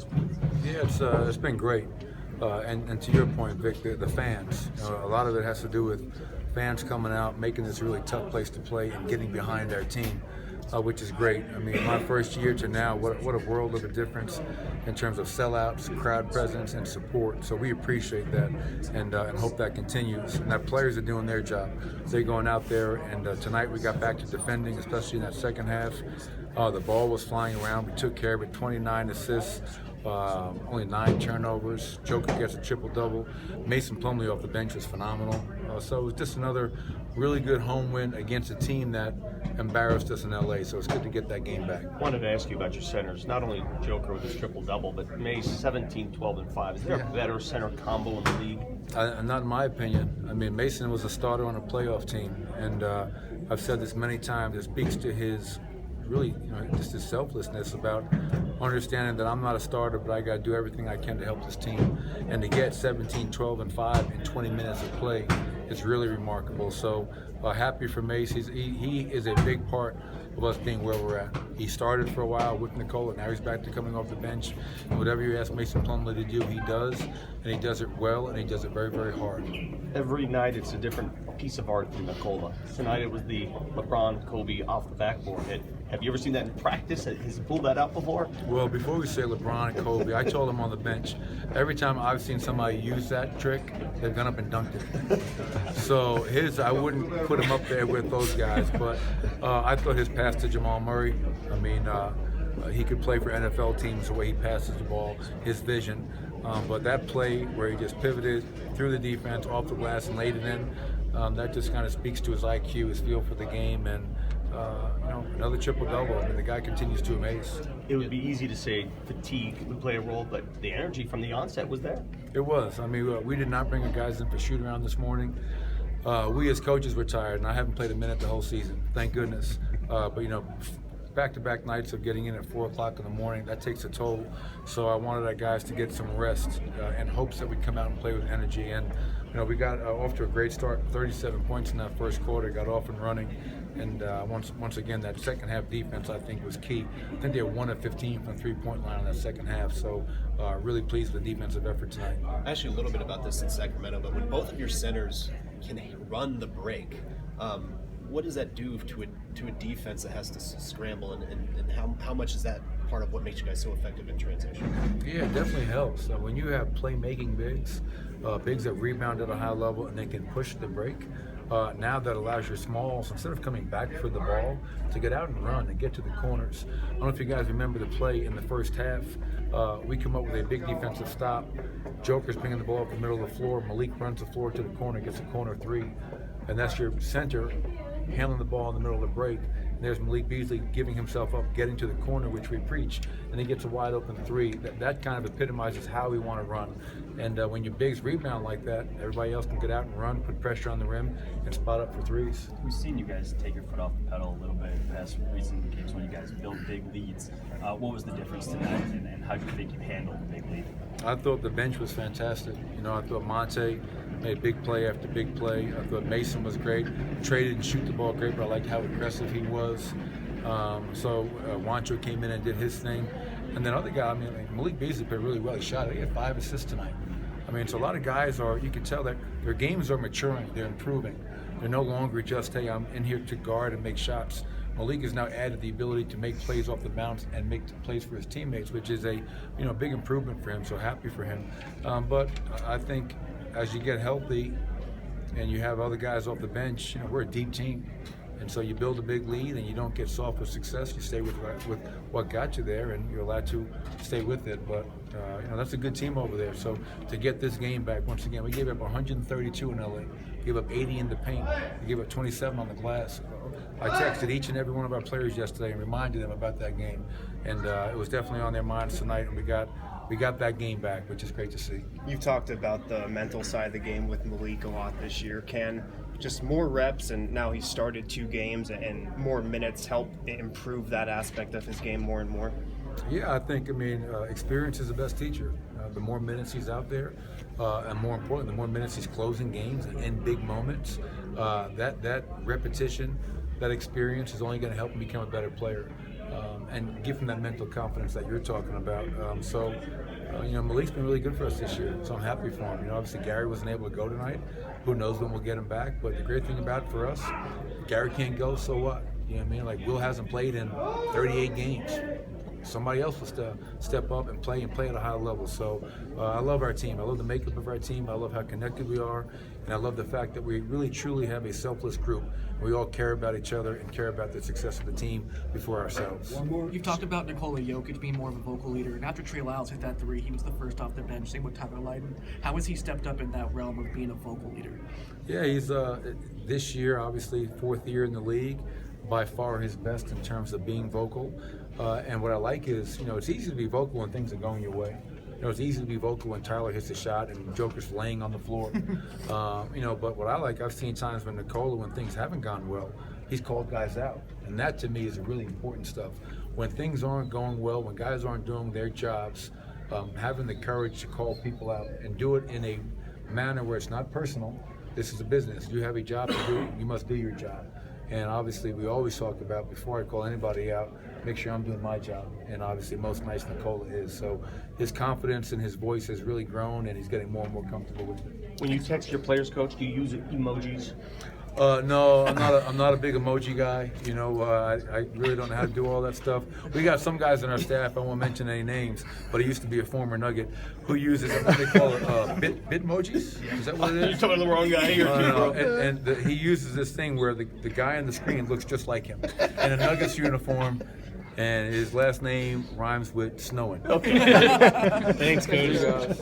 this point? Yeah, it's been great. And to your point, Vic, the fans. A lot of it has to do with fans coming out, making this a really tough place to play, and getting behind our team, which is great. I mean, my first year to now, what a world of a difference in terms of sellouts, crowd presence, and support. So we appreciate that, and hope that continues. And that players are doing their job. They're going out there, and tonight we got back to defending, especially in that second half. The ball was flying around. We took care of it. 29 assists. Only 9 turnovers. Jokic gets a triple-double. Mason Plumlee off the bench was phenomenal. So it was just another really good home win against a team that embarrassed us in LA. So it's good to get that game back. I wanted to ask you about your centers. Not only Joker with his triple-double, but Mace 17, 12, and 5. Is there a better center combo in the league? Not in my opinion. I mean, Mason was a starter on a playoff team, and I've said this many times. It speaks to his really, just his selflessness about understanding that I'm not a starter, but I got to do everything I can to help this team. And to get 17, 12, and 5 in 20 minutes of play is really remarkable. So happy for Mace. He is a big part of us being where we're at. He started for a while with Nicole, and now he's back to coming off the bench. And whatever you ask Mason Plumlee to do, he does, and he does it well, and he does it very, very hard. Every night it's a different piece of art from Nicola. Tonight it was the LeBron Kobe off the backboard hit. Have you ever seen that in practice? Has he pulled that out before? Well, before we say LeBron and Kobe, I told him on the bench, every time I've seen somebody use that trick, they've gone up and dunked it. So I wouldn't put him up there with those guys, but I thought his pass to Jamal Murray, I mean, he could play for NFL teams the way he passes the ball, his vision. But that play where he just pivoted through the defense, off the glass, and laid it in, that just kind of speaks to his IQ, his feel for the game, and another triple-double. I mean, the guy continues to amaze. It would be easy to say fatigue would play a role, but the energy from the onset was there. It was. I mean, we did not bring our guys in for shoot-around this morning. We as coaches were tired, and I haven't played a minute the whole season, thank goodness. But back-to-back nights of getting in at 4 o'clock in the morning, that takes a toll. So I wanted our guys to get some rest in hopes that we'd come out and play with energy. And we got off to a great start, 37 points in that first quarter, got off and running. And once again, that second half defense, I think, was key. I think they were 1 of 15 from the three-point line in that second half. So really pleased with the defensive effort tonight. I asked you a little bit about this in Sacramento, but when both of your centers can run the break, what does that do to a defense that has to scramble, and how much is that part of what makes you guys so effective in transition? Yeah, it definitely helps. When you have playmaking bigs that rebound at a high level and they can push the break, now that allows your smalls, instead of coming back for the ball, to get out and run and get to the corners. I don't know if you guys remember the play in the first half. We come up with a big defensive stop. Joker's picking the ball up the middle of the floor. Malik runs the floor to the corner, gets a corner 3. And that's your center handling the ball in the middle of the break. And there's Malik Beasley giving himself up, getting to the corner, which we preach, and he gets a wide open 3. That kind of epitomizes how we want to run. And when your bigs rebound like that, everybody else can get out and run, put pressure on the rim, and spot up for 3s. We've seen you guys take your foot off the pedal a little bit in the past recent games when you guys build big leads. What was the difference tonight, and how do you think you handled the big lead? I thought the bench was fantastic. I thought Monte made big play after big play. I thought Mason was great. Trey didn't shoot the ball great, but I liked how aggressive he was. So Wancho came in and did his thing. And then other guy, Malik Beasley played really well. He shot it. He had 5 assists tonight. So a lot of guys you can tell that their games are maturing. They're improving. They're no longer just, hey, I'm in here to guard and make shots. Malik has now added the ability to make plays off the bounce and make plays for his teammates, which is a big improvement for him. So happy for him. But I think as you get healthy and you have other guys off the bench, we're a deep team. And so you build a big lead and you don't get soft with success. You stay with what got you there, and you're allowed to stay with it. But that's a good team over there. So to get this game back, once again, we gave up 132 in LA. We gave up 80 in the paint. We gave up 27 on the glass. I texted each and every one of our players yesterday and reminded them about that game. And it was definitely on their minds tonight, and we got that game back, which is great to see. You've talked about the mental side of the game with Malik a lot this year. Can just more reps, and now he's started 2 games, and more minutes help improve that aspect of his game more and more? Yeah, I think, experience is the best teacher. The more minutes he's out there, and more important, the more minutes he's closing games in big moments, that repetition, that experience is only going to help him become a better player. and give him that mental confidence that you're talking about. Malik's been really good for us this year, so I'm happy for him. Obviously Gary wasn't able to go tonight. Who knows when we'll get him back? But the great thing about it for us, Gary can't go, so what? You know what I mean? Like, Will hasn't played in 38 games. Somebody else will step up and play at a high level. So I love our team. I love the makeup of our team. I love how connected we are. And I love the fact that we really, truly have a selfless group. We all care about each other and care about the success of the team before ourselves. You've talked about Nikola Jokic being more of a vocal leader. And after Trey Lyles hit that three, he was the first off the bench. Same with Tyler Lydon. How has he stepped up in that realm of being a vocal leader? Yeah, he's this year, obviously, 4th year in the league. By far his best in terms of being vocal. And what I like is, it's easy to be vocal when things are going your way. It's easy to be vocal when Tyler hits a shot and Joker's laying on the floor. But what I like, I've seen times when Nikola, when things haven't gone well, he's called guys out. And that to me is really important stuff. When things aren't going well, when guys aren't doing their jobs, having the courage to call people out and do it in a manner where it's not personal. This is a business. You have a job to do, you must do your job. And obviously, we always talk about, before I call anybody out, make sure I'm doing my job. And obviously, most nights Nikola is. So his confidence and his voice has really grown, and he's getting more and more comfortable with it. When you text your players, coach, do you use emojis? No, I'm not a big emoji guy. I really don't know how to do all that stuff. We got some guys on our staff, I won't mention any names, but he used to be a former Nugget, who uses what they call bitmojis. Is that what it is? You're talking to the wrong guy here. He uses this thing where the guy on the screen looks just like him in a Nuggets uniform, and his last name rhymes with snowing. Okay. Thanks, coach.